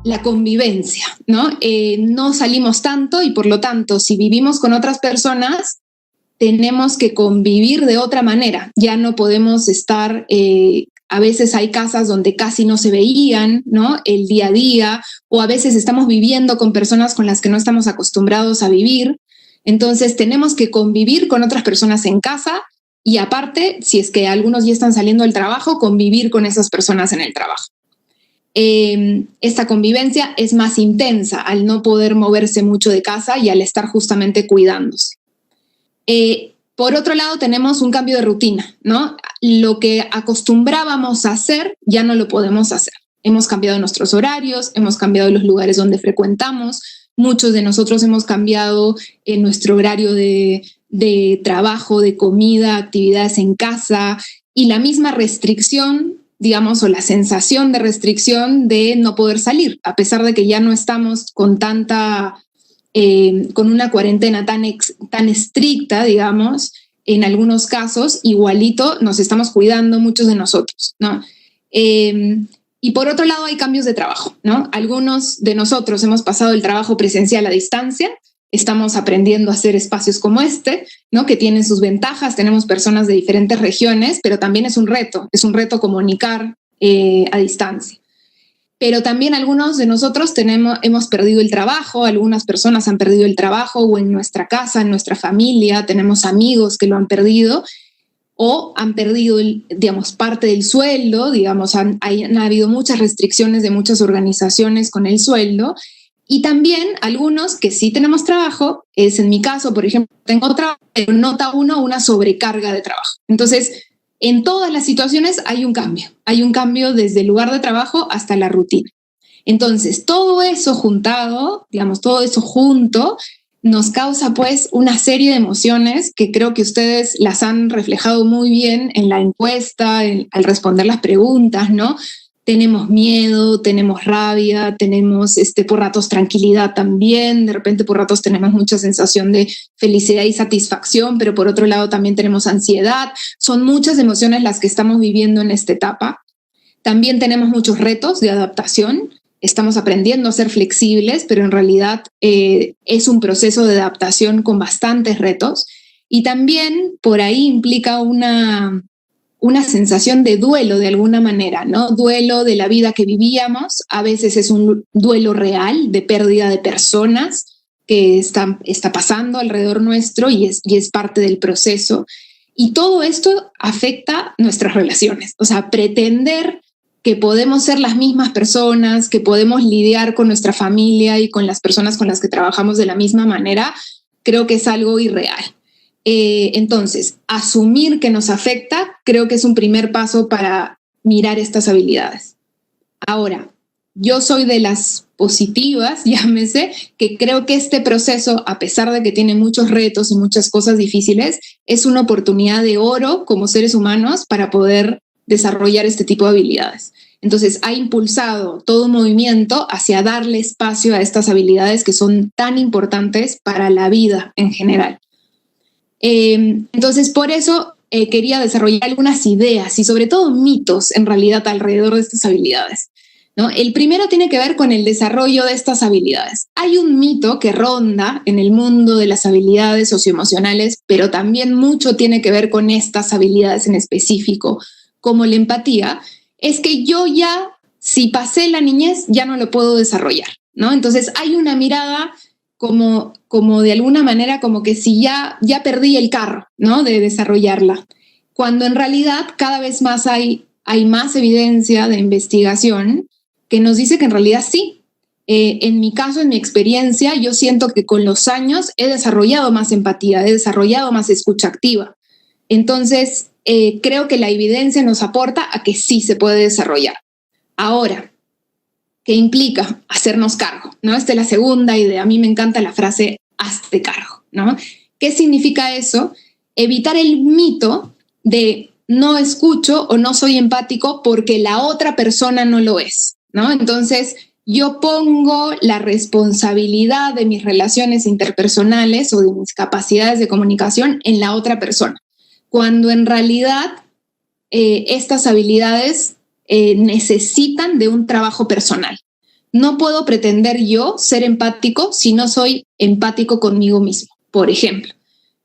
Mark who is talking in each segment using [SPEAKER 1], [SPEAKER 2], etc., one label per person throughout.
[SPEAKER 1] La convivencia, ¿no? No salimos tanto y por lo tanto, si vivimos con otras personas, tenemos que convivir de otra manera. Ya no podemos estar, a veces hay casas donde casi no se veían, ¿no? El día a día, o a veces estamos viviendo con personas con las que no estamos acostumbrados a vivir. Entonces tenemos que convivir con otras personas en casa y aparte, si es que algunos ya están saliendo del trabajo, convivir con esas personas en el trabajo. Esta convivencia es más intensa al no poder moverse mucho de casa y al estar justamente cuidándose. Por otro lado, tenemos un cambio de rutina, ¿no? Lo que acostumbrábamos a hacer ya no lo podemos hacer. Hemos cambiado nuestros horarios, hemos cambiado los lugares donde frecuentamos, muchos de nosotros hemos cambiado nuestro horario de trabajo, de comida, actividades en casa y la misma restricción, digamos, o la sensación de restricción de no poder salir, a pesar de que ya no estamos con con una cuarentena tan estricta, digamos, en algunos casos, igualito nos estamos cuidando muchos de nosotros, ¿no? Y por otro lado hay cambios de trabajo, ¿no? Algunos de nosotros hemos pasado el trabajo presencial a distancia, estamos aprendiendo a hacer espacios como este, ¿no? Que tienen sus ventajas, tenemos personas de diferentes regiones, pero también es un reto comunicar a distancia. Pero también algunos de nosotros hemos perdido el trabajo, algunas personas han perdido el trabajo o en nuestra casa, en nuestra familia, tenemos amigos que lo han perdido o han perdido, digamos, parte del sueldo, digamos, han habido muchas restricciones de muchas organizaciones con el sueldo. Y también algunos que sí tenemos trabajo, es en mi caso, por ejemplo, tengo trabajo, pero nota uno una sobrecarga de trabajo. Entonces, en todas las situaciones hay un cambio desde el lugar de trabajo hasta la rutina. Entonces, todo eso juntado, digamos, todo eso junto, nos causa pues una serie de emociones que creo que ustedes las han reflejado muy bien en la encuesta, al responder las preguntas, ¿no? Tenemos miedo, tenemos rabia, tenemos por ratos tranquilidad también, de repente por ratos tenemos mucha sensación de felicidad y satisfacción, pero por otro lado también tenemos ansiedad. Son muchas emociones las que estamos viviendo en esta etapa. También tenemos muchos retos de adaptación. Estamos aprendiendo a ser flexibles, pero en realidad es un proceso de adaptación con bastantes retos. Y también por ahí implica una sensación de duelo de alguna manera, ¿no? Duelo de la vida que vivíamos, a veces es un duelo real de pérdida de personas que está pasando alrededor nuestro y es parte del proceso. Y todo esto afecta nuestras relaciones, o sea, pretender que podemos ser las mismas personas, que podemos lidiar con nuestra familia y con las personas con las que trabajamos de la misma manera, creo que es algo irreal. Entonces, asumir que nos afecta creo que es un primer paso para mirar estas habilidades. Ahora, yo soy de las positivas, llámese, que creo que este proceso, a pesar de que tiene muchos retos y muchas cosas difíciles, es una oportunidad de oro como seres humanos para poder desarrollar este tipo de habilidades. Entonces, ha impulsado todo un movimiento hacia darle espacio a estas habilidades que son tan importantes para la vida en general. Entonces, por eso quería desarrollar algunas ideas y sobre todo mitos en realidad alrededor de estas habilidades, ¿no? El primero tiene que ver con el desarrollo de estas habilidades. Hay un mito que ronda en el mundo de las habilidades socioemocionales, pero también mucho tiene que ver con estas habilidades en específico, como la empatía, es que yo ya, si pasé la niñez, ya no lo puedo desarrollar, ¿no? Entonces hay una mirada como de alguna manera, como que si ya perdí el carro, ¿no? De desarrollarla. Cuando en realidad cada vez más hay más evidencia de investigación que nos dice que en realidad sí. En mi caso, en mi experiencia, yo siento que con los años he desarrollado más empatía, he desarrollado más escucha activa. Entonces, creo que la evidencia nos aporta a que sí se puede desarrollar. Ahora, ¿qué implica hacernos cargo? ¿No? Esta es la segunda idea. A mí me encanta la frase hazte cargo, ¿no? ¿Qué significa eso? Evitar el mito de no escucho o no soy empático porque la otra persona no lo es, ¿no? Entonces, yo pongo la responsabilidad de mis relaciones interpersonales o de mis capacidades de comunicación en la otra persona. cuando en realidad estas habilidades necesitan de un trabajo personal. No puedo pretender yo ser empático si no soy empático conmigo mismo, por ejemplo.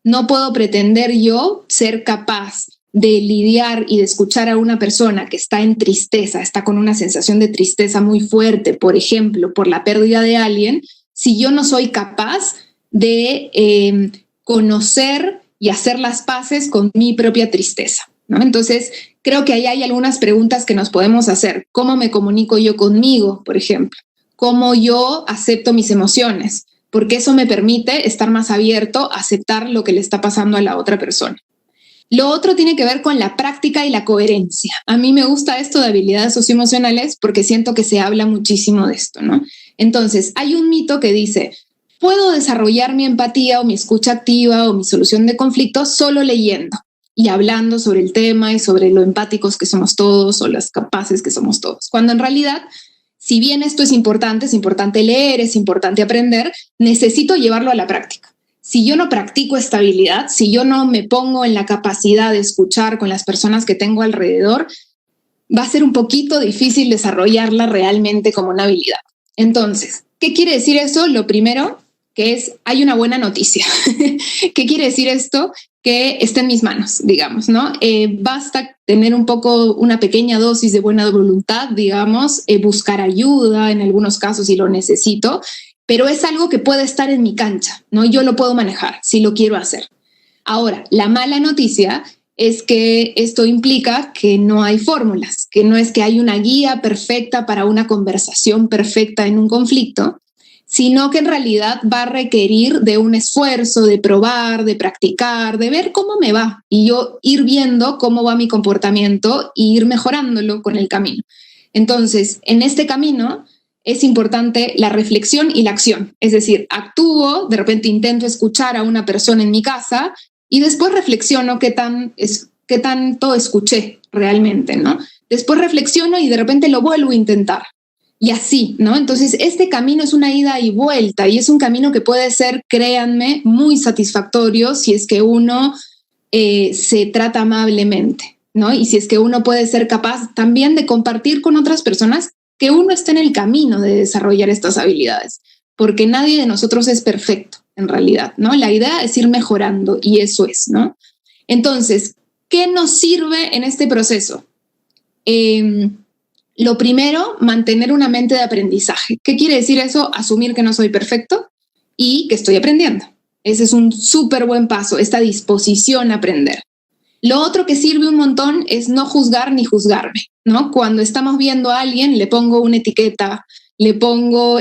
[SPEAKER 1] No puedo pretender yo ser capaz de lidiar y de escuchar a una persona que está en tristeza, está con una sensación de tristeza muy fuerte, por ejemplo, por la pérdida de alguien, si yo no soy capaz de conocer y hacer las paces con mi propia tristeza, ¿no? Entonces, creo que ahí hay algunas preguntas que nos podemos hacer. ¿Cómo me comunico yo conmigo, por ejemplo? ¿Cómo yo acepto mis emociones? Porque eso me permite estar más abierto a aceptar lo que le está pasando a la otra persona. Lo otro tiene que ver con la práctica y la coherencia. A mí me gusta esto de habilidades socioemocionales porque siento que se habla muchísimo de esto, ¿no? Entonces, hay un mito que dice, puedo desarrollar mi empatía o mi escucha activa o mi solución de conflictos solo leyendo y hablando sobre el tema y sobre lo empáticos que somos todos o las capaces que somos todos. Cuando en realidad, si bien esto es importante leer, es importante aprender, necesito llevarlo a la práctica. Si yo no practico esta habilidad, si yo no me pongo en la capacidad de escuchar con las personas que tengo alrededor, va a ser un poquito difícil desarrollarla realmente como una habilidad. Entonces, ¿qué quiere decir eso? Lo primero, que es, hay una buena noticia. ¿Qué quiere decir esto? Que está en mis manos, digamos, ¿no? Basta tener un poco, una pequeña dosis de buena voluntad, digamos, buscar ayuda en algunos casos si lo necesito, pero es algo que puede estar en mi cancha, ¿no? Yo lo puedo manejar si lo quiero hacer. Ahora, la mala noticia es que esto implica que no hay fórmulas, que no es que hay una guía perfecta para una conversación perfecta en un conflicto, sino que en realidad va a requerir de un esfuerzo, de probar, de practicar, de ver cómo me va y yo ir viendo cómo va mi comportamiento e ir mejorándolo con el camino. Entonces, en este camino es importante la reflexión y la acción. Es decir, actúo, de repente intento escuchar a una persona en mi casa y después reflexiono qué tanto escuché realmente, ¿no? Después reflexiono y de repente lo vuelvo a intentar. Y así, ¿no? Entonces, este camino es una ida y vuelta y es un camino que puede ser, créanme, muy satisfactorio si es que uno se trata amablemente, ¿no? Y si es que uno puede ser capaz también de compartir con otras personas que uno está en el camino de desarrollar estas habilidades, porque nadie de nosotros es perfecto, en realidad, ¿no? La idea es ir mejorando y eso es, ¿no? Entonces, ¿qué nos sirve en este proceso? Lo primero, mantener una mente de aprendizaje. ¿Qué quiere decir eso? Asumir que no soy perfecto y que estoy aprendiendo. Ese es un súper buen paso, esta disposición a aprender. Lo otro que sirve un montón es no juzgar ni juzgarme, ¿no? Cuando estamos viendo a alguien, le pongo una etiqueta, le pongo,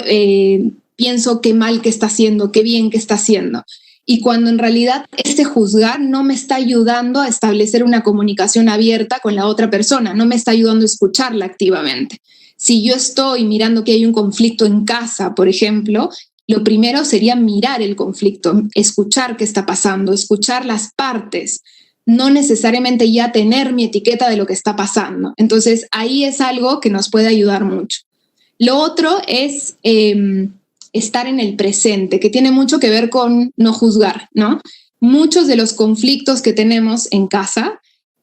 [SPEAKER 1] pienso qué mal que está haciendo, qué bien que está haciendo. Y cuando en realidad este juzgar no me está ayudando a establecer una comunicación abierta con la otra persona, no me está ayudando a escucharla activamente. Si yo estoy mirando que hay un conflicto en casa, por ejemplo, lo primero sería mirar el conflicto, escuchar qué está pasando, escuchar las partes, no necesariamente ya tener mi etiqueta de lo que está pasando. Entonces, ahí es algo que nos puede ayudar mucho. Lo otro es estar en el presente, que tiene mucho que ver con no juzgar, ¿no? Muchos de los conflictos que tenemos en casa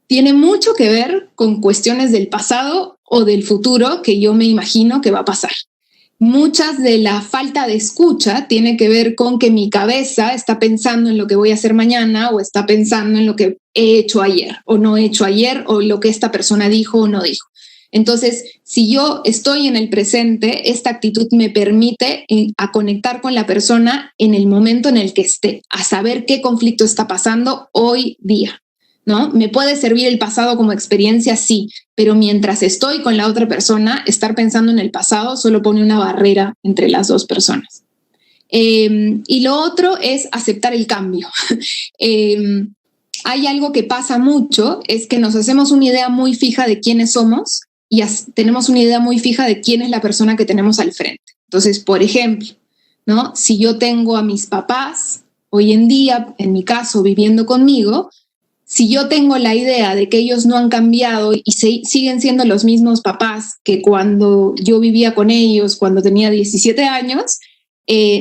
[SPEAKER 1] tienen mucho que ver con cuestiones del pasado o del futuro que yo me imagino que va a pasar. Muchas de la falta de escucha tiene que ver con que mi cabeza está pensando en lo que voy a hacer mañana o está pensando en lo que he hecho ayer o no he hecho ayer o lo que esta persona dijo o no dijo. Entonces, si yo estoy en el presente, esta actitud me permite a conectar con la persona en el momento en el que esté, a saber qué conflicto está pasando hoy día, ¿no? ¿Me puede servir el pasado como experiencia? Sí, pero mientras estoy con la otra persona, estar pensando en el pasado solo pone una barrera entre las dos personas. Y lo otro es aceptar el cambio. Hay algo que pasa mucho, es que nos hacemos una idea muy fija de quiénes somos y tenemos una idea muy fija de quién es la persona que tenemos al frente. Entonces, por ejemplo, ¿no? Si yo tengo a mis papás hoy en día, en mi caso, viviendo conmigo, si yo tengo la idea de que ellos no han cambiado y siguen siendo los mismos papás que cuando yo vivía con ellos, cuando tenía 17 años,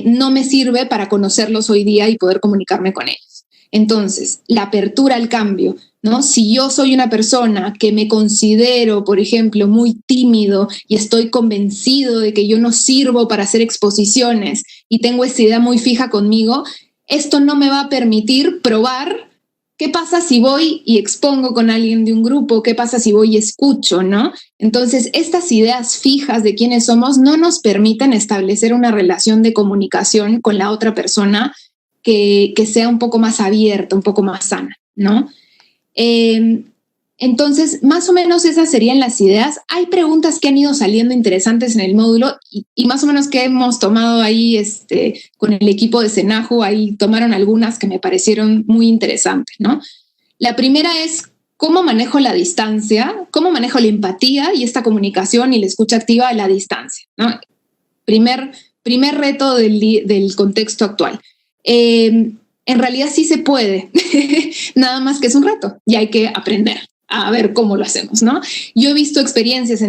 [SPEAKER 1] no me sirve para conocerlos hoy día y poder comunicarme con ellos. Entonces, la apertura al cambio, ¿no? Si yo soy una persona que me considero, por ejemplo, muy tímido y estoy convencido de que yo no sirvo para hacer exposiciones y tengo esta idea muy fija conmigo, esto no me va a permitir probar qué pasa si voy y expongo con alguien de un grupo, qué pasa si voy y escucho, ¿no? Entonces, estas ideas fijas de quiénes somos no nos permiten establecer una relación de comunicación con la otra persona que sea un poco más abierta, un poco más sana, ¿no? Entonces, más o menos esas serían las ideas. Hay preguntas que han ido saliendo interesantes en el módulo y más o menos que hemos tomado ahí con el equipo de Senajo, ahí tomaron algunas que me parecieron muy interesantes, ¿no? La primera es cómo manejo la distancia, cómo manejo la empatía y esta comunicación y la escucha activa a la distancia, ¿no? Primer reto del contexto actual. En realidad sí se puede, nada más que es un reto y hay que aprender a ver cómo lo hacemos, ¿no? Yo he visto experiencias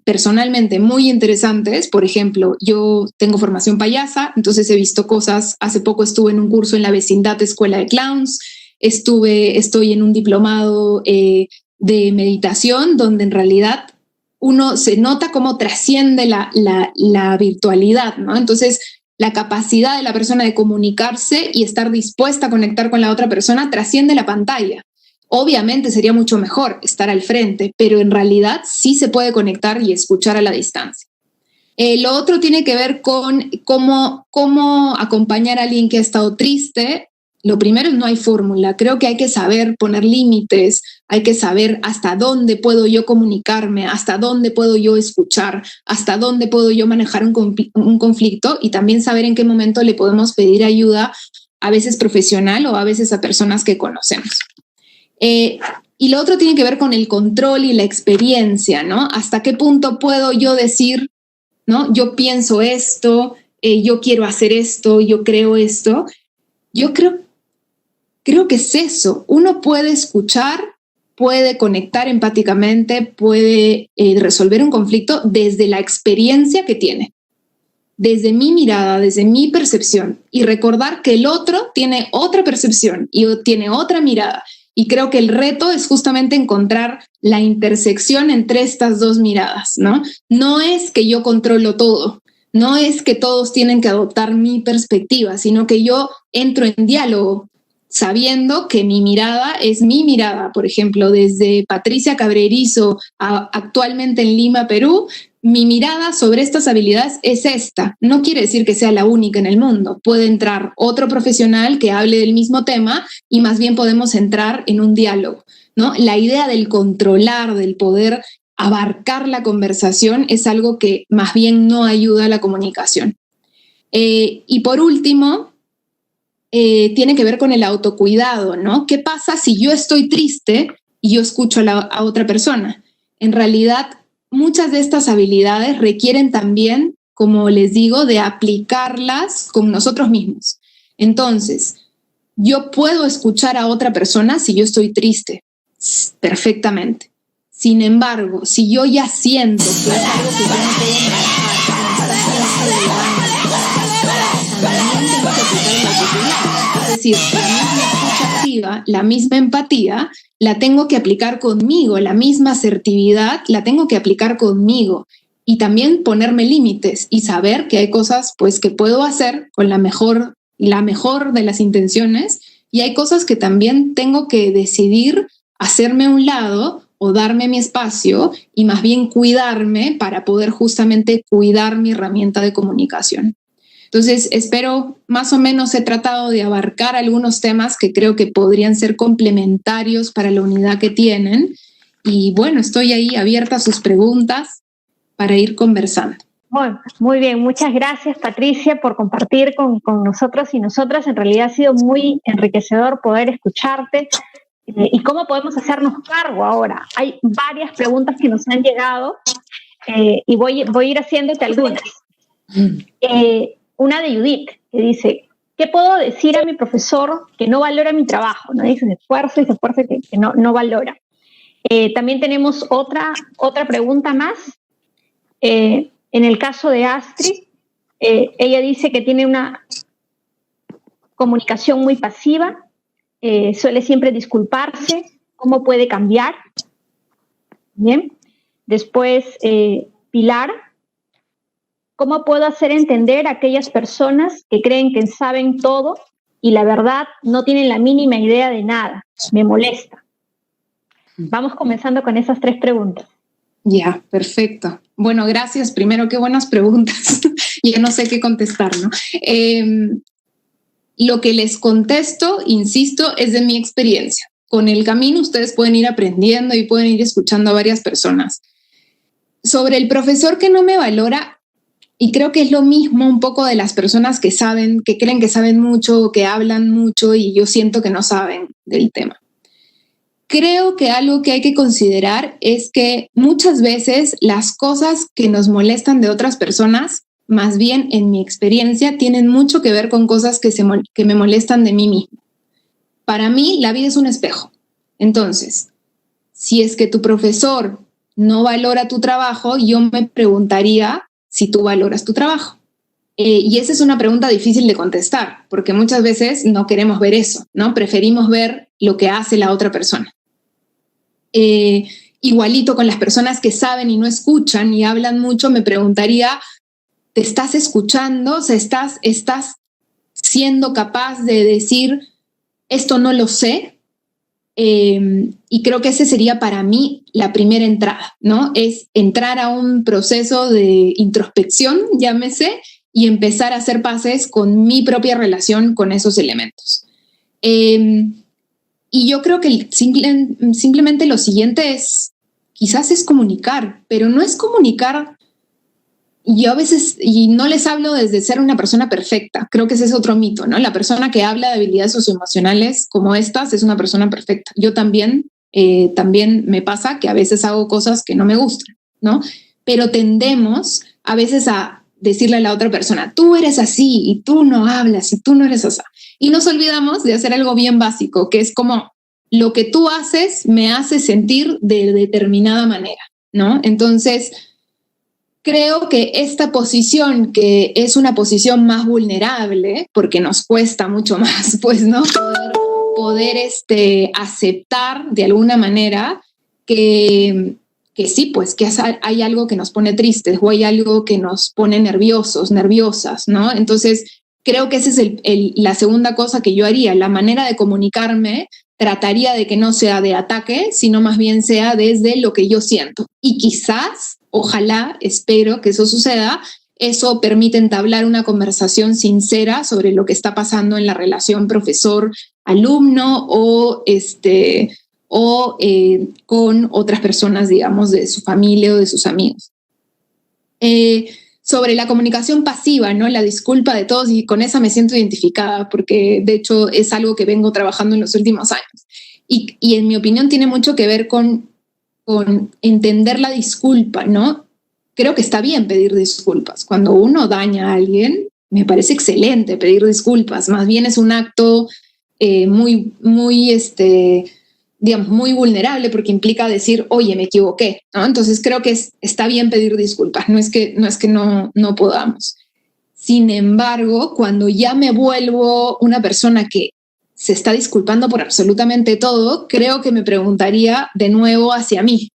[SPEAKER 1] personalmente muy interesantes. Por ejemplo, yo tengo formación payasa, entonces he visto cosas. Hace poco estuve en un curso en la vecindad Escuela de Clowns, estoy en un diplomado de meditación, donde en realidad uno se nota cómo trasciende la virtualidad, ¿no? Entonces, la capacidad de la persona de comunicarse y estar dispuesta a conectar con la otra persona trasciende la pantalla. Obviamente sería mucho mejor estar al frente, pero en realidad sí se puede conectar y escuchar a la distancia. Lo otro tiene que ver con cómo acompañar a alguien que ha estado triste. Lo primero es no hay fórmula. Creo que hay que saber poner límites, hay que saber hasta dónde puedo yo comunicarme, hasta dónde puedo yo escuchar, hasta dónde puedo yo manejar un conflicto y también saber en qué momento le podemos pedir ayuda, a veces profesional o a veces a personas que conocemos. Y lo otro tiene que ver con el control y la experiencia, ¿no? ¿Hasta qué punto puedo yo decir, ¿no? Yo pienso esto, yo quiero hacer esto, yo creo esto. Yo creo que es eso. Uno puede escuchar, puede conectar empáticamente, puede resolver un conflicto desde la experiencia que tiene, desde mi mirada, desde mi percepción, y recordar que el otro tiene otra percepción y tiene otra mirada. Y creo que el reto es justamente encontrar la intersección entre estas dos miradas, ¿no? No es que yo controlo todo, no es que todos tienen que adoptar mi perspectiva, sino que yo entro en diálogo sabiendo que mi mirada es mi mirada. Por ejemplo, desde Patricia Cabrerizo actualmente en Lima, Perú, mi mirada sobre estas habilidades es esta. No quiere decir que sea la única en el mundo. Puede entrar otro profesional que hable del mismo tema y más bien podemos entrar en un diálogo, ¿no? La idea del controlar, del poder abarcar la conversación es algo que más bien no ayuda a la comunicación. Y por último, tiene que ver con el autocuidado, ¿no? ¿Qué pasa si yo estoy triste y yo escucho a otra persona? En realidad, muchas de estas habilidades requieren también, como les digo, de aplicarlas con nosotros mismos. Entonces, yo puedo escuchar a otra persona si yo estoy triste, perfectamente. Sin embargo, si yo ya siento que es algo que yo no puedo manejar, es decir, la misma escucha activa, la misma empatía, la tengo que aplicar conmigo, la misma asertividad la tengo que aplicar conmigo y también ponerme límites y saber que hay cosas pues que puedo hacer con la mejor de las intenciones y hay cosas que también tengo que decidir hacerme a un lado o darme mi espacio y más bien cuidarme para poder justamente cuidar mi herramienta de comunicación. Entonces, espero, más o menos he tratado de abarcar algunos temas que creo que podrían ser complementarios para la unidad que tienen. Y bueno, estoy ahí abierta a sus preguntas para ir conversando.
[SPEAKER 2] Bueno, muy bien, muchas gracias Patricia por compartir con nosotros y nosotras. En realidad ha sido muy enriquecedor poder escucharte y cómo podemos hacernos cargo ahora. Hay varias preguntas que nos han llegado y voy a ir haciéndote algunas. Una de Judith, que dice, ¿qué puedo decir a mi profesor que no valora mi trabajo? ¿No? Dice, se esfuerza que no valora. También tenemos otra pregunta más. En el caso de Astrid, ella dice que tiene comunicación muy pasiva, suele siempre disculparse. ¿Cómo puede cambiar? Bien. Después, Pilar, ¿cómo puedo hacer entender a aquellas personas que creen que saben todo y la verdad no tienen la mínima idea de nada? Me molesta. Vamos comenzando con esas 3 preguntas.
[SPEAKER 1] Ya, perfecto. Bueno, gracias. Primero, qué buenas preguntas. Ya no sé qué contestar, ¿no? Lo que les contesto, insisto, es de mi experiencia. Con el camino ustedes pueden ir aprendiendo y pueden ir escuchando a varias personas. Sobre el profesor que no me valora, y creo que es lo mismo un poco de las personas que saben, que creen que saben mucho, que hablan mucho y yo siento que no saben del tema. Creo que algo que hay que considerar es que muchas veces las cosas que nos molestan de otras personas, más bien en mi experiencia, tienen mucho que ver con cosas que me molestan de mí misma. Para mí, la vida es un espejo. Entonces, si es que tu profesor no valora tu trabajo, yo me preguntaría si tú valoras tu trabajo. Y esa es una pregunta difícil de contestar, porque muchas veces no queremos ver eso, ¿no? Preferimos ver lo que hace la otra persona. Igualito con las personas que saben y no escuchan y hablan mucho, me preguntaría, ¿te estás escuchando? O sea, ¿estás siendo capaz de decir, esto no lo sé? Y creo que ese sería para mí la primera entrada, ¿no? Es entrar a un proceso de introspección, llámese, y empezar a hacer paces con mi propia relación con esos elementos. Y yo creo que simplemente lo siguiente quizás es comunicar, pero no es comunicar. Yo a veces, y no les hablo desde ser una persona perfecta, creo que ese es otro mito, ¿no? La persona que habla de habilidades socioemocionales como estas es una persona perfecta. Yo también me pasa que a veces hago cosas que no me gustan, ¿no? Pero tendemos a veces a decirle a la otra persona, tú eres así y tú no hablas y tú no eres así. Y nos olvidamos de hacer algo bien básico, que es como lo que tú haces me hace sentir de determinada manera, ¿no? Entonces, creo que esta posición, que es una posición más vulnerable, porque nos cuesta mucho más, pues, ¿no? Poder aceptar de alguna manera que sí, pues, que hay algo que nos pone tristes o hay algo que nos pone nerviosos, nerviosas, ¿no? Entonces, creo que esa es la segunda cosa que yo haría. La manera de comunicarme trataría de que no sea de ataque, sino más bien sea desde lo que yo siento. Y quizás, ojalá, espero que eso suceda, eso permite entablar una conversación sincera sobre lo que está pasando en la relación profesor-alumno o con otras personas, digamos, de su familia o de sus amigos. Sobre la comunicación pasiva, ¿no? La disculpa de todos, y con esa me siento identificada porque de hecho es algo que vengo trabajando en los últimos años. Y en mi opinión tiene mucho que ver con entender la disculpa, ¿no? Creo que está bien pedir disculpas. Cuando uno daña a alguien, me parece excelente pedir disculpas. Más bien es un acto muy vulnerable porque implica decir, oye, me equivoqué, ¿no? Entonces creo que está bien pedir disculpas, no es que no podamos. Sin embargo, cuando ya me vuelvo una persona que se está disculpando por absolutamente todo, creo que me preguntaría de nuevo hacia mí,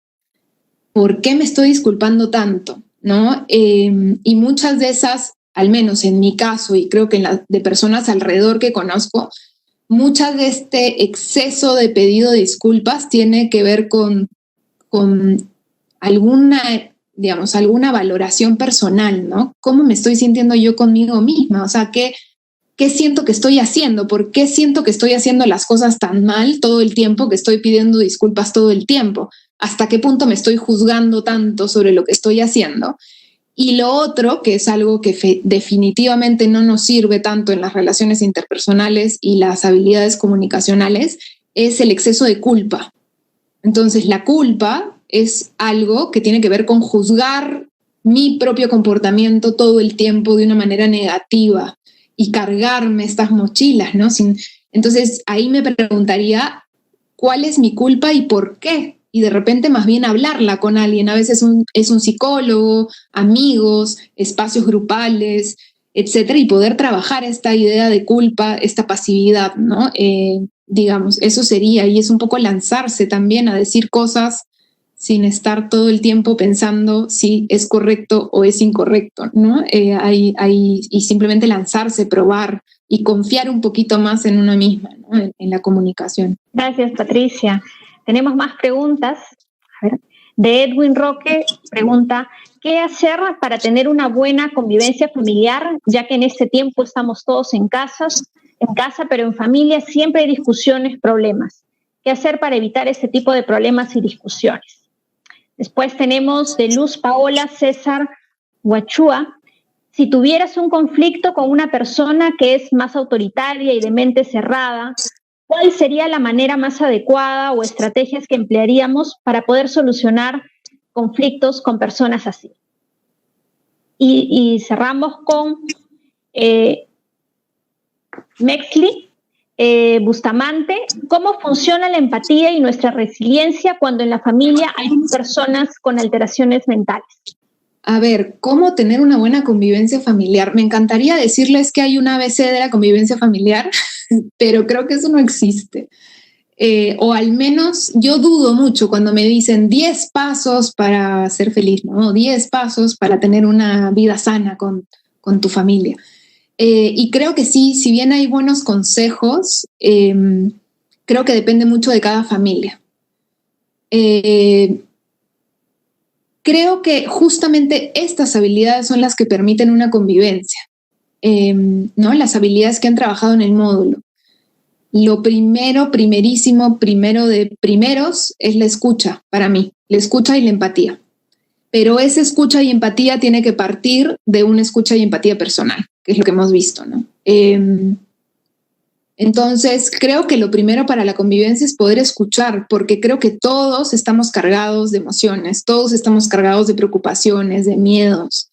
[SPEAKER 1] ¿por qué me estoy disculpando tanto? ¿No? Y muchas de esas, al menos en mi caso, y creo que de personas alrededor que conozco, muchas de este exceso de pedido de disculpas tiene que ver con alguna valoración personal, ¿no? ¿Cómo me estoy sintiendo yo conmigo misma? O sea, ¿qué siento que estoy haciendo? ¿Por qué siento que estoy haciendo las cosas tan mal todo el tiempo, que estoy pidiendo disculpas todo el tiempo? ¿Hasta qué punto me estoy juzgando tanto sobre lo que estoy haciendo? Y lo otro, que es algo que definitivamente no nos sirve tanto en las relaciones interpersonales y las habilidades comunicacionales, es el exceso de culpa. Entonces, la culpa es algo que tiene que ver con juzgar mi propio comportamiento todo el tiempo de una manera negativa y cargarme estas mochilas, ¿no? Entonces, ahí me preguntaría, ¿cuál es mi culpa y por qué? Y de repente más bien hablarla con alguien. A veces es un psicólogo, amigos, espacios grupales, etcétera, y poder trabajar esta idea de culpa, esta pasividad, ¿no? Digamos, eso sería, y es un poco lanzarse también a decir cosas sin estar todo el tiempo pensando si es correcto o es incorrecto, ¿no? Y simplemente lanzarse, probar y confiar un poquito más en una misma, ¿no? En la comunicación.
[SPEAKER 2] Gracias, Patricia. Tenemos más preguntas. A ver, de Edwin Roque pregunta, ¿qué hacer para tener una buena convivencia familiar, ya que en este tiempo estamos todos en casa, pero en familia siempre hay discusiones, problemas? ¿Qué hacer para evitar ese tipo de problemas y discusiones? Después tenemos de Luz Paola César Huachúa. Si tuvieras un conflicto con una persona que es más autoritaria y de mente cerrada, ¿cuál sería la manera más adecuada o estrategias que emplearíamos para poder solucionar conflictos con personas así? Y cerramos con Mexli Bustamante. ¿Cómo funciona la empatía y nuestra resiliencia cuando en la familia hay personas con alteraciones mentales?
[SPEAKER 1] A ver, ¿cómo tener una buena convivencia familiar? Me encantaría decirles que hay un ABC de la convivencia familiar, pero creo que eso no existe. O al menos yo dudo mucho cuando me dicen 10 pasos para ser feliz, ¿no? 10 pasos para tener una vida sana con tu familia. Y creo que sí, si bien hay buenos consejos, creo que depende mucho de cada familia. Creo que justamente estas habilidades son las que permiten una convivencia, ¿no? Las habilidades que han trabajado en el módulo. Lo primero de primeros es la escucha, para mí, la escucha y la empatía. Pero esa escucha y empatía tiene que partir de una escucha y empatía personal, que es lo que hemos visto, ¿no? Entonces, creo que lo primero para la convivencia es poder escuchar, porque creo que todos estamos cargados de emociones, todos estamos cargados de preocupaciones, de miedos.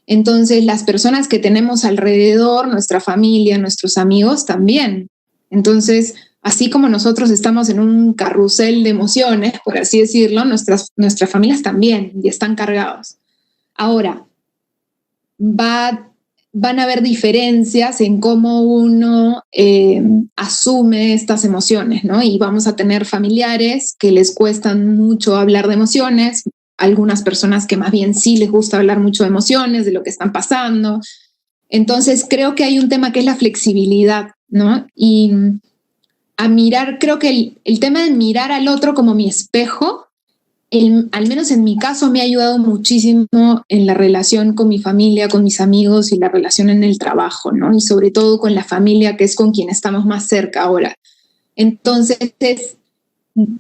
[SPEAKER 1] Entonces, las personas que tenemos alrededor, nuestra familia, nuestros amigos también. Entonces, así como nosotros estamos en un carrusel de emociones, por así decirlo, nuestras familias también y están cargados. Ahora, van a haber diferencias en cómo uno asume estas emociones, ¿no? Y vamos a tener familiares que les cuestan mucho hablar de emociones, algunas personas que más bien sí les gusta hablar mucho de emociones, de lo que están pasando. Entonces, creo que hay un tema que es la flexibilidad, ¿no? Y a mirar, creo que el tema de mirar al otro como mi espejo, al menos en mi caso, me ha ayudado muchísimo en la relación con mi familia, con mis amigos y la relación en el trabajo, ¿no? Y sobre todo con la familia, que es con quien estamos más cerca ahora. Entonces, es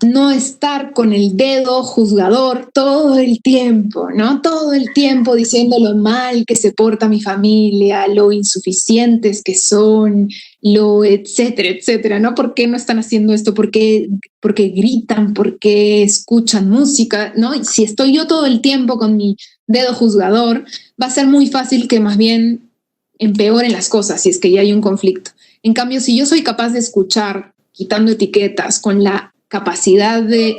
[SPEAKER 1] no estar con el dedo juzgador todo el tiempo, ¿no? Todo el tiempo diciendo lo mal que se porta mi familia, lo insuficientes que son, lo etcétera, etcétera, ¿no? ¿Por qué no están haciendo esto? ¿Por qué gritan? ¿Por qué escuchan música? ¿No? Y si estoy yo todo el tiempo con mi dedo juzgador, va a ser muy fácil que más bien empeoren las cosas si es que ya hay un conflicto. En cambio, si yo soy capaz de escuchar, quitando etiquetas, con la capacidad de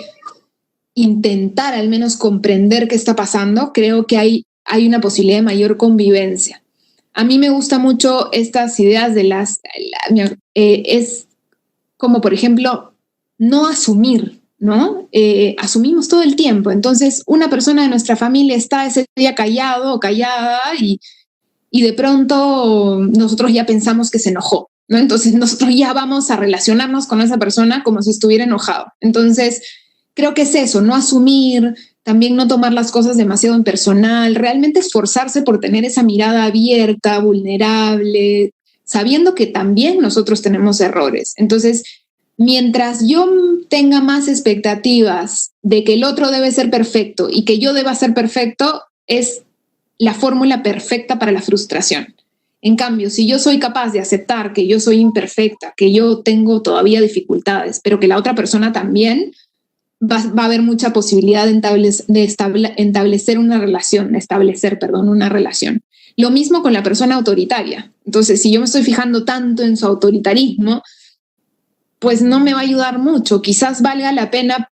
[SPEAKER 1] intentar al menos comprender qué está pasando, creo que hay una posibilidad de mayor convivencia. A mí me gustan mucho estas ideas de es como, por ejemplo, no asumir, ¿no? Asumimos todo el tiempo. Entonces, una persona de nuestra familia está ese día callado o callada y de pronto nosotros ya pensamos que se enojó, ¿no? Entonces nosotros ya vamos a relacionarnos con esa persona como si estuviera enojado. Entonces creo que es eso, no asumir, también no tomar las cosas demasiado en personal, realmente esforzarse por tener esa mirada abierta, vulnerable, sabiendo que también nosotros tenemos errores. Entonces, mientras yo tenga más expectativas de que el otro debe ser perfecto y que yo deba ser perfecto, es la fórmula perfecta para la frustración. En cambio, si yo soy capaz de aceptar que yo soy imperfecta, que yo tengo todavía dificultades, pero que la otra persona también, va a haber mucha posibilidad de establecer una relación. Lo mismo con la persona autoritaria. Entonces, si yo me estoy fijando tanto en su autoritarismo, pues no me va a ayudar mucho. Quizás valga la pena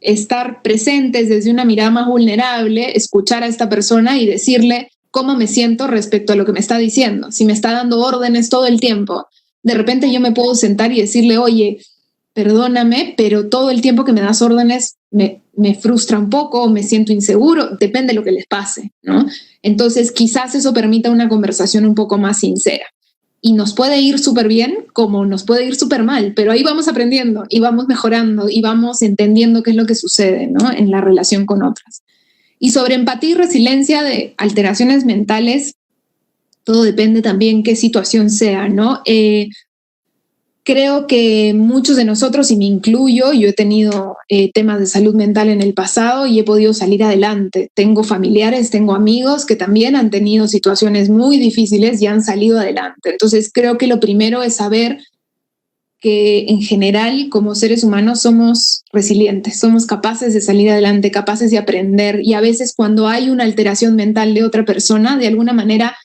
[SPEAKER 1] estar presentes desde una mirada más vulnerable, escuchar a esta persona y decirle cómo me siento respecto a lo que me está diciendo. Si me está dando órdenes todo el tiempo, de repente yo me puedo sentar y decirle, oye, perdóname, pero todo el tiempo que me das órdenes me frustra un poco, me siento inseguro, depende de lo que les pase, ¿no? Entonces quizás eso permita una conversación un poco más sincera. Y nos puede ir súper bien como nos puede ir súper mal, pero ahí vamos aprendiendo y vamos mejorando y vamos entendiendo qué es lo que sucede, ¿no? En la relación con otras. Y sobre empatía y resiliencia de alteraciones mentales, todo depende también qué situación sea, ¿no? Creo que muchos de nosotros, y me incluyo, yo he tenido temas de salud mental en el pasado y he podido salir adelante. Tengo familiares, tengo amigos que también han tenido situaciones muy difíciles y han salido adelante. Entonces creo que lo primero es saber que en general como seres humanos somos resilientes, somos capaces de salir adelante, capaces de aprender, y a veces cuando hay una alteración mental de otra persona, de alguna manera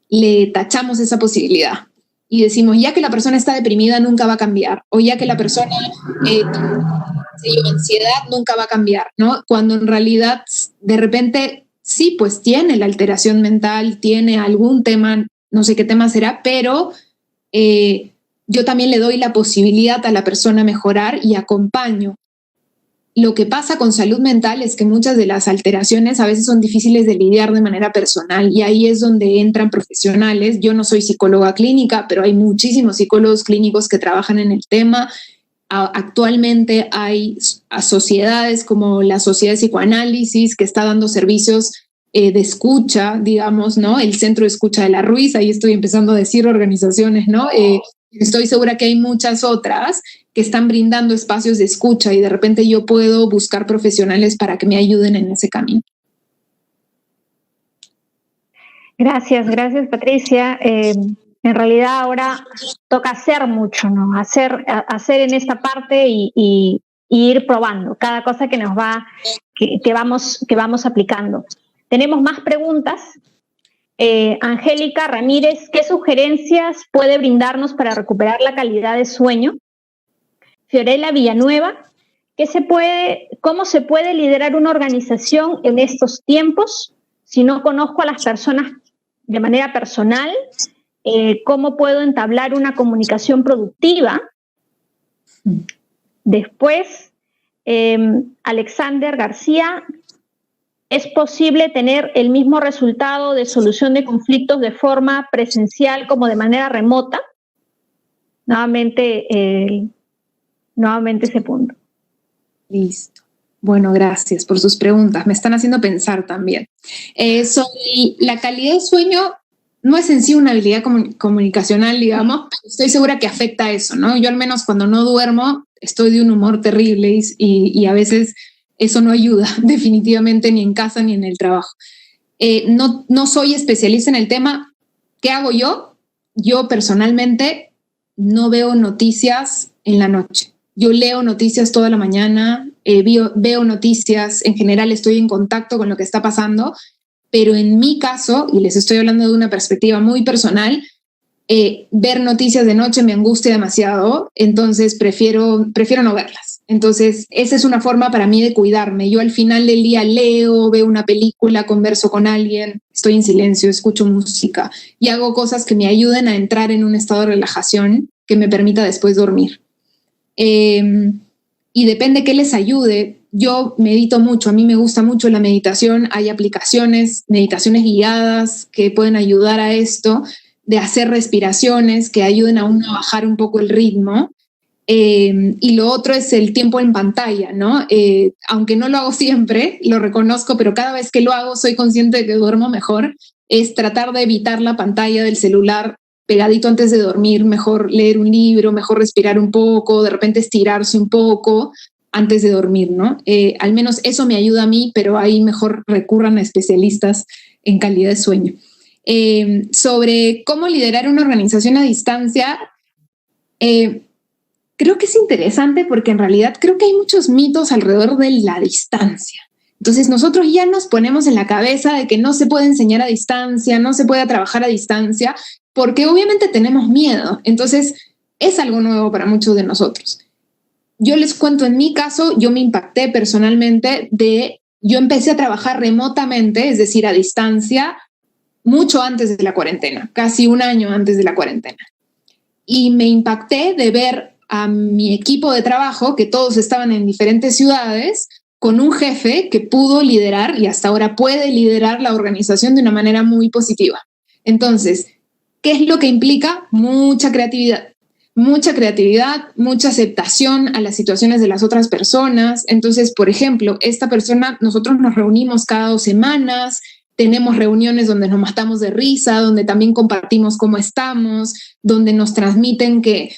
[SPEAKER 1] le tachamos esa posibilidad. Y decimos, ya que la persona está deprimida, nunca va a cambiar. O ya que la persona tiene ansiedad, nunca va a cambiar, ¿no? Cuando en realidad, de repente, sí, pues tiene la alteración mental, tiene algún tema, no sé qué tema será, pero yo también le doy la posibilidad a la persona a mejorar y acompaño. Lo que pasa con salud mental es que muchas de las alteraciones a veces son difíciles de lidiar de manera personal, y ahí es donde entran profesionales. Yo no soy psicóloga clínica, pero hay muchísimos psicólogos clínicos que trabajan en el tema. Actualmente hay sociedades como la Sociedad de Psicoanálisis que está dando servicios de escucha, digamos, ¿no? El Centro de Escucha de la Ruiz, ahí estoy empezando a decir organizaciones, ¿no? Estoy segura que hay muchas otras que están brindando espacios de escucha, y de repente yo puedo buscar profesionales para que me ayuden en ese camino.
[SPEAKER 2] Gracias Patricia. En realidad ahora toca hacer mucho, ¿no? Hacer en esta parte y ir probando cada cosa que nos va, que vamos aplicando. Tenemos más preguntas. Angélica Ramírez, ¿qué sugerencias puede brindarnos para recuperar la calidad de sueño? Fiorella Villanueva, ¿cómo se puede liderar una organización en estos tiempos? Si no conozco a las personas de manera personal, ¿cómo puedo entablar una comunicación productiva? Después, Alexander García, ¿es posible tener el mismo resultado de solución de conflictos de forma presencial como de manera remota? Nuevamente ese punto.
[SPEAKER 1] Listo. Bueno, gracias por sus preguntas. Me están haciendo pensar también. Sobre la calidad de sueño, no es en sí una habilidad comunicacional, digamos, pero estoy segura que afecta a eso, ¿no? Yo al menos cuando no duermo estoy de un humor terrible y a veces eso no ayuda definitivamente, ni en casa ni en el trabajo. No soy especialista en el tema. ¿Qué hago yo? Yo personalmente no veo noticias en la noche. Yo leo noticias toda la mañana, veo noticias, en general estoy en contacto con lo que está pasando, pero en mi caso, y les estoy hablando de una perspectiva muy personal, ver noticias de noche me angustia demasiado, entonces prefiero no verlas. Entonces, esa es una forma para mí de cuidarme. Yo al final del día leo, veo una película, converso con alguien, estoy en silencio, escucho música y hago cosas que me ayuden a entrar en un estado de relajación que me permita después dormir. Y depende qué les ayude. Yo medito mucho, a mí me gusta mucho la meditación. Hay aplicaciones, meditaciones guiadas que pueden ayudar a esto, de hacer respiraciones que ayuden a uno a bajar un poco el ritmo. Y lo otro es el tiempo en pantalla, ¿no? Aunque no lo hago siempre, lo reconozco, pero cada vez que lo hago soy consciente de que duermo mejor. Es tratar de evitar la pantalla del celular pegadito antes de dormir, mejor leer un libro, mejor respirar un poco, de repente estirarse un poco antes de dormir, ¿no? Al menos eso me ayuda a mí, pero ahí mejor recurran a especialistas en calidad de sueño. Sobre cómo liderar una organización a distancia, creo que es interesante porque en realidad creo que hay muchos mitos alrededor de la distancia. Entonces nosotros ya nos ponemos en la cabeza de que no se puede enseñar a distancia, no se puede trabajar a distancia, porque obviamente tenemos miedo. Entonces es algo nuevo para muchos de nosotros. Yo les cuento, en mi caso, yo me impacté personalmente yo empecé a trabajar remotamente, es decir, a distancia, mucho antes de la cuarentena, casi un año antes de la cuarentena. Y me impacté de ver a mi equipo de trabajo, que todos estaban en diferentes ciudades, con un jefe que pudo liderar y hasta ahora puede liderar la organización de una manera muy positiva. Entonces, ¿qué es lo que implica? Mucha creatividad, mucha aceptación a las situaciones de las otras personas. Entonces, por ejemplo, esta persona, nosotros nos reunimos cada 2 semanas, tenemos reuniones donde nos matamos de risa, donde también compartimos cómo estamos, donde nos transmiten que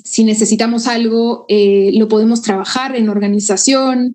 [SPEAKER 1] si necesitamos algo, lo podemos trabajar en organización,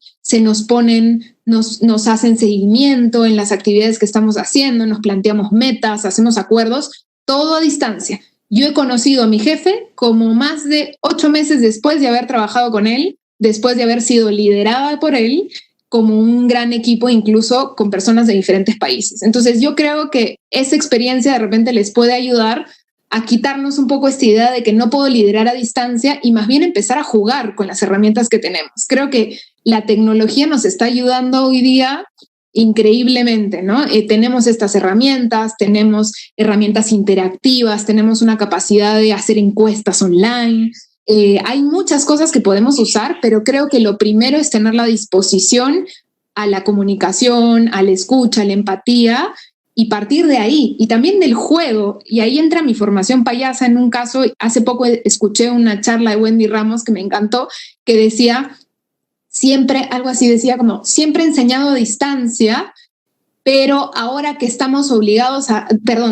[SPEAKER 1] nos hacen seguimiento en las actividades que estamos haciendo, nos planteamos metas, hacemos acuerdos, todo a distancia. Yo he conocido a mi jefe como más de 8 meses después de haber trabajado con él, después de haber sido liderada por él, como un gran equipo, incluso con personas de diferentes países. Entonces yo creo que esa experiencia de repente les puede ayudar a quitarnos un poco esta idea de que no puedo liderar a distancia y más bien empezar a jugar con las herramientas que tenemos. Creo que la tecnología nos está ayudando hoy día increíblemente, ¿no? Tenemos estas herramientas, tenemos herramientas interactivas, tenemos una capacidad de hacer encuestas online. Hay muchas cosas que podemos usar, pero creo que lo primero es tener la disposición a la comunicación, a la escucha, a la empatía y partir de ahí. Y también del juego. Y ahí entra mi formación payasa. En un caso, hace poco escuché una charla de Wendy Ramos que me encantó, que decía siempre, algo así decía como, siempre he enseñado a distancia, pero ahora que estamos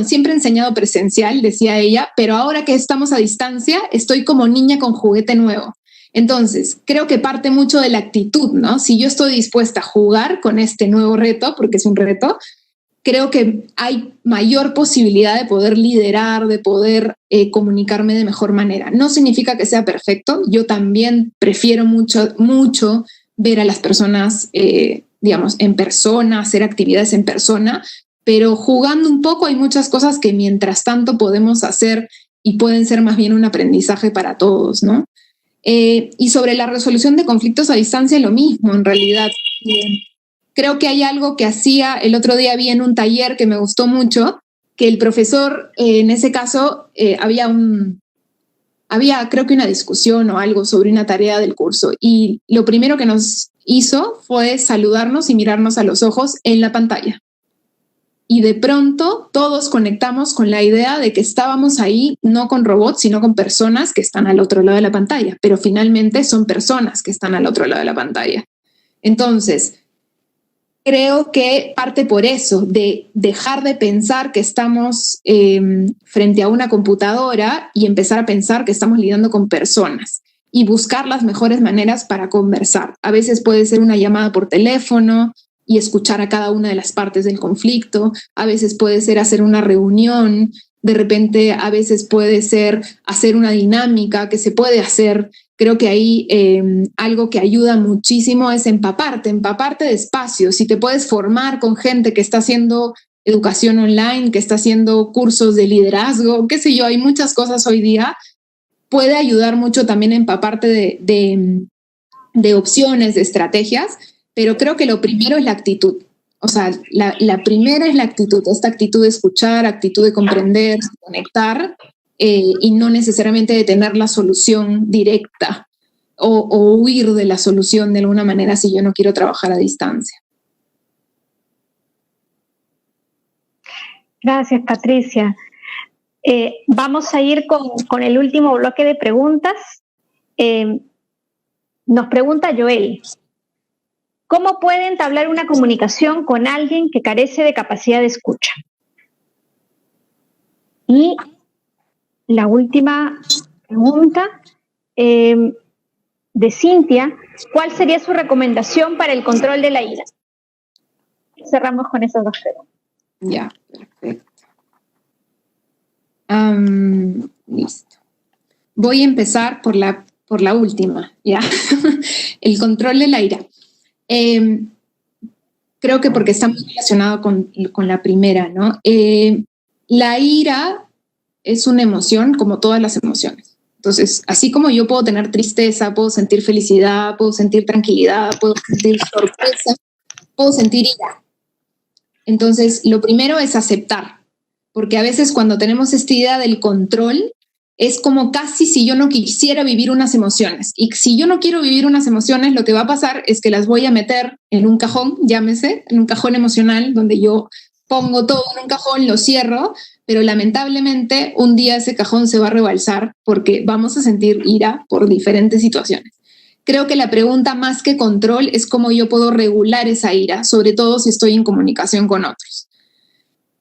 [SPEAKER 1] siempre he enseñado presencial, decía ella, pero ahora que estamos a distancia, estoy como niña con juguete nuevo. Entonces, creo que parte mucho de la actitud, ¿no? Si yo estoy dispuesta a jugar con este nuevo reto, porque es un reto, creo que hay mayor posibilidad de poder liderar, de poder comunicarme de mejor manera. No significa que sea perfecto. Yo también prefiero mucho ver a las personas digamos, en persona, hacer actividades en persona, pero jugando un poco hay muchas cosas que mientras tanto podemos hacer y pueden ser más bien un aprendizaje para todos, ¿no? Y sobre la resolución de conflictos a distancia, lo mismo, en realidad. Creo que hay algo que hacía, el otro día vi en un taller que me gustó mucho, que el profesor, en ese caso, había creo que una discusión o algo sobre una tarea del curso y lo primero que nos hizo fue saludarnos y mirarnos a los ojos en la pantalla. Y de pronto todos conectamos con la idea de que estábamos ahí no con robots, sino con personas que están al otro lado de la pantalla, pero finalmente son personas que están al otro lado de la pantalla. Entonces, creo que parte por eso, de dejar de pensar que estamos frente a una computadora y empezar a pensar que estamos lidiando con personas y buscar las mejores maneras para conversar. A veces puede ser una llamada por teléfono y escuchar a cada una de las partes del conflicto. A veces puede ser hacer una reunión. De repente, a veces puede ser hacer una dinámica que se puede hacer. Creo que ahí algo que ayuda muchísimo es empaparte de espacios. Si te puedes formar con gente que está haciendo educación online, que está haciendo cursos de liderazgo, qué sé yo, hay muchas cosas hoy día. Puede ayudar mucho también a empaparte de opciones, de estrategias, pero creo que lo primero es la actitud. O sea, la primera es la actitud, esta actitud de escuchar, actitud de comprender, de conectar, y no necesariamente de tener la solución directa o huir de la solución de alguna manera si yo no quiero trabajar a distancia.
[SPEAKER 2] Gracias, Patricia. Vamos a ir con el último bloque de preguntas. Nos pregunta Joel, ¿cómo puede entablar una comunicación con alguien que carece de capacidad de escucha? Y la última pregunta de Cintia, ¿cuál sería su recomendación para el control de la ira? Cerramos con esas 2 preguntas.
[SPEAKER 1] Ya, perfecto. Listo. Voy a empezar por la última, ¿ya? El control de la ira. Creo que porque está muy relacionado con la primera, ¿no? La ira es una emoción como todas las emociones. Entonces, así como yo puedo tener tristeza, puedo sentir felicidad, puedo sentir tranquilidad, puedo sentir sorpresa, puedo sentir ira. Entonces, lo primero es aceptar. porque a veces cuando tenemos esta idea del control, es como casi si yo no quisiera vivir unas emociones. Y si yo no quiero vivir unas emociones, lo que va a pasar es que las voy a meter en un cajón, llámese, en un cajón emocional, donde yo pongo todo en un cajón, lo cierro, pero lamentablemente un día ese cajón se va a rebalsar porque vamos a sentir ira por diferentes situaciones. Creo que la pregunta más que control es cómo yo puedo regular esa ira, sobre todo si estoy en comunicación con otros.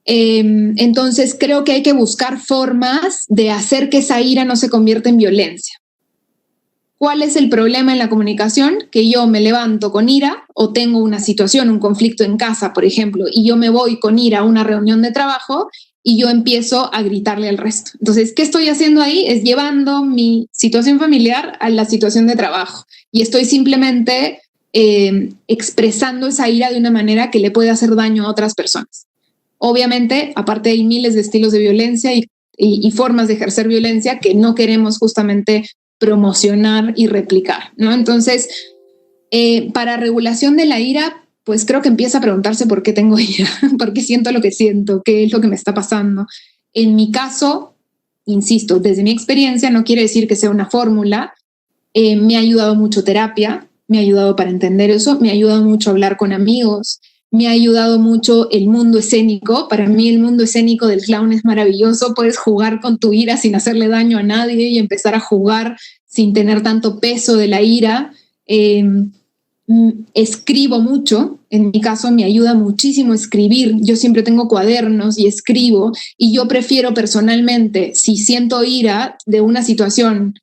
[SPEAKER 1] Entonces creo que hay que buscar formas de hacer que esa ira no se convierta en violencia. ¿Cuál es el problema en la comunicación? Que yo me levanto con ira o tengo una situación, un conflicto en casa, por ejemplo, y yo me voy con ira a una reunión de trabajo y yo empiezo a gritarle al resto. Entonces, ¿qué estoy haciendo ahí? Es llevando mi situación familiar a la situación de trabajo y estoy simplemente expresando esa ira de una manera que le puede hacer daño a otras personas. Obviamente, aparte hay miles de estilos de violencia y formas de ejercer violencia que no queremos justamente promocionar y replicar, ¿no? Entonces, para regulación de la ira, pues creo que empieza a preguntarse por qué tengo ira, por qué siento lo que siento, qué es lo que me está pasando. En mi caso, insisto, desde mi experiencia, no quiere decir que sea una fórmula, me ha ayudado mucho terapia, me ha ayudado para entender eso, me ha ayudado mucho a hablar con amigos, me ha ayudado mucho el mundo escénico. Para mí el mundo escénico del clown es maravilloso. Puedes jugar con tu ira sin hacerle daño a nadie y empezar a jugar sin tener tanto peso de la ira. Escribo mucho. En mi caso me ayuda muchísimo escribir. Yo siempre tengo cuadernos y escribo. Y yo prefiero personalmente, si siento ira de una situación,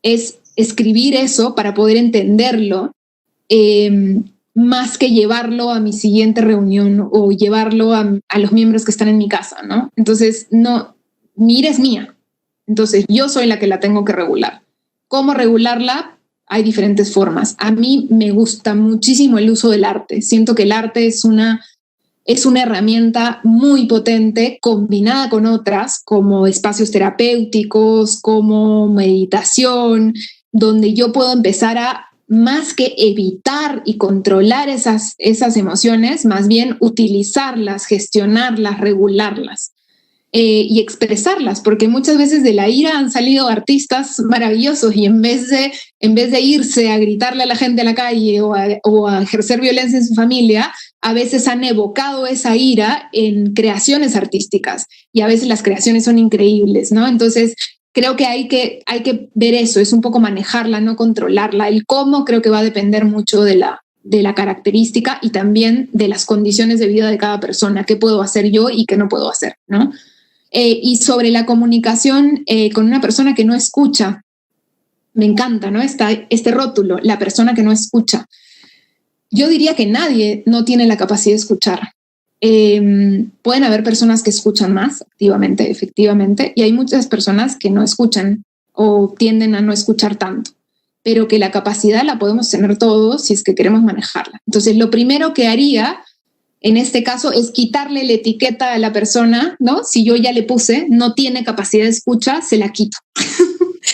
[SPEAKER 1] es escribir eso para poder entenderlo. Más que llevarlo a mi siguiente reunión o llevarlo a los miembros que están en mi casa, ¿no? Entonces, no, mi ira es mía. Entonces, yo soy la que la tengo que regular. ¿Cómo regularla? Hay diferentes formas. A mí me gusta muchísimo el uso del arte. Siento que el arte es una herramienta muy potente combinada con otras, como espacios terapéuticos, como meditación, donde yo puedo empezar a, más que evitar y controlar esas emociones, más bien utilizarlas, gestionarlas, regularlas y expresarlas, porque muchas veces de la ira han salido artistas maravillosos y en vez de irse a gritarle a la gente en la calle o a ejercer violencia en su familia, a veces han evocado esa ira en creaciones artísticas y a veces las creaciones son increíbles, ¿no? Entonces, creo que hay que ver eso, es un poco manejarla, no controlarla. El cómo creo que va a depender mucho de la característica y también de las condiciones de vida de cada persona, qué puedo hacer yo y qué no puedo hacer, ¿no? Y sobre la comunicación con una persona que no escucha, me encanta, ¿no? Este rótulo, la persona que no escucha. Yo diría que nadie no tiene la capacidad de escuchar. Pueden haber personas que escuchan más activamente, efectivamente, y hay muchas personas que no escuchan o tienden a no escuchar tanto, pero que la capacidad la podemos tener todos si es que queremos manejarla. Entonces, lo primero que haría en este caso es quitarle la etiqueta a la persona, ¿no? Si yo ya le puse, no tiene capacidad de escucha, se la quito.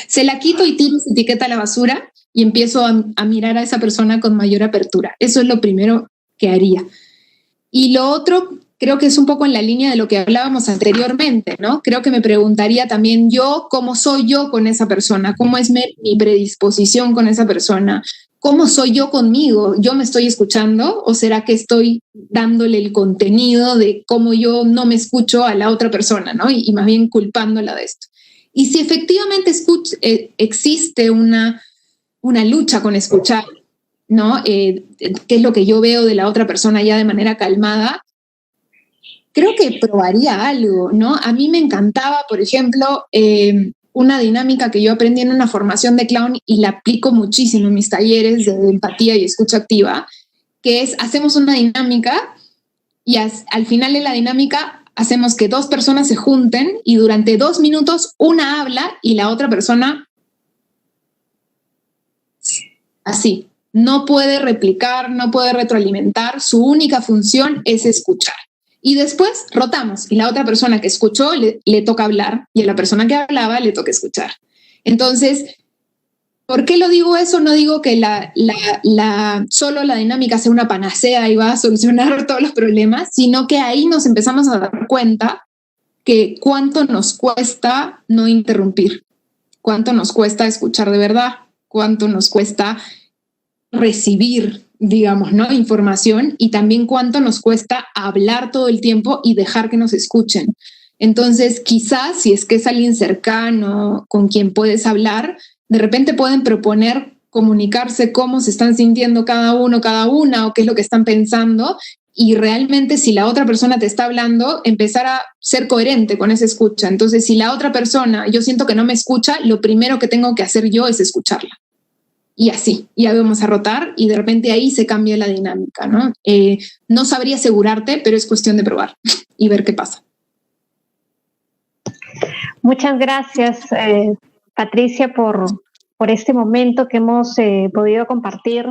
[SPEAKER 1] Se la quito y tiro esa etiqueta a la basura y empiezo a mirar a esa persona con mayor apertura. Eso es lo primero que haría. Y lo otro, creo que es un poco en la línea de lo que hablábamos anteriormente, ¿no? Creo que me preguntaría también yo, ¿cómo soy yo con esa persona? ¿Cómo es mi predisposición con esa persona? ¿Cómo soy yo conmigo? ¿Yo me estoy escuchando? ¿O será que estoy dándole el contenido de cómo yo no me escucho a la otra persona, ¿no? Y más bien culpándola de esto. Y si efectivamente existe una lucha con escuchar, ¿no? ¿Qué es lo que yo veo de la otra persona ya de manera calmada? Creo que probaría algo, ¿no? A mí me encantaba, por ejemplo, una dinámica que yo aprendí en una formación de clown y la aplico muchísimo en mis talleres de empatía y escucha activa, que es, hacemos una dinámica y al final de la dinámica hacemos que dos personas se junten y durante 2 minutos una habla y la otra persona así. No puede replicar, no puede retroalimentar, su única función es escuchar. Y después rotamos y la otra persona que escuchó le toca hablar y a la persona que hablaba le toca escuchar. Entonces, ¿por qué lo digo eso? No digo que solo la dinámica sea una panacea y va a solucionar todos los problemas, sino que ahí nos empezamos a dar cuenta que cuánto nos cuesta no interrumpir, cuánto nos cuesta escuchar de verdad, cuánto nos cuesta recibir, digamos, ¿no? Información, y también cuánto nos cuesta hablar todo el tiempo y dejar que nos escuchen. Entonces, quizás si es que es alguien cercano con quien puedes hablar, de repente pueden proponer comunicarse cómo se están sintiendo cada uno, cada una, o qué es lo que están pensando, y realmente si la otra persona te está hablando, empezar a ser coherente con esa escucha. Entonces, si la otra persona, yo siento que no me escucha, lo primero que tengo que hacer yo es escucharla. Y así, ya vamos a rotar y de repente ahí se cambia la dinámica, ¿no? No sabría asegurarte, pero es cuestión de probar y ver qué pasa.
[SPEAKER 2] Muchas gracias, Patricia, por este momento que hemos podido compartir.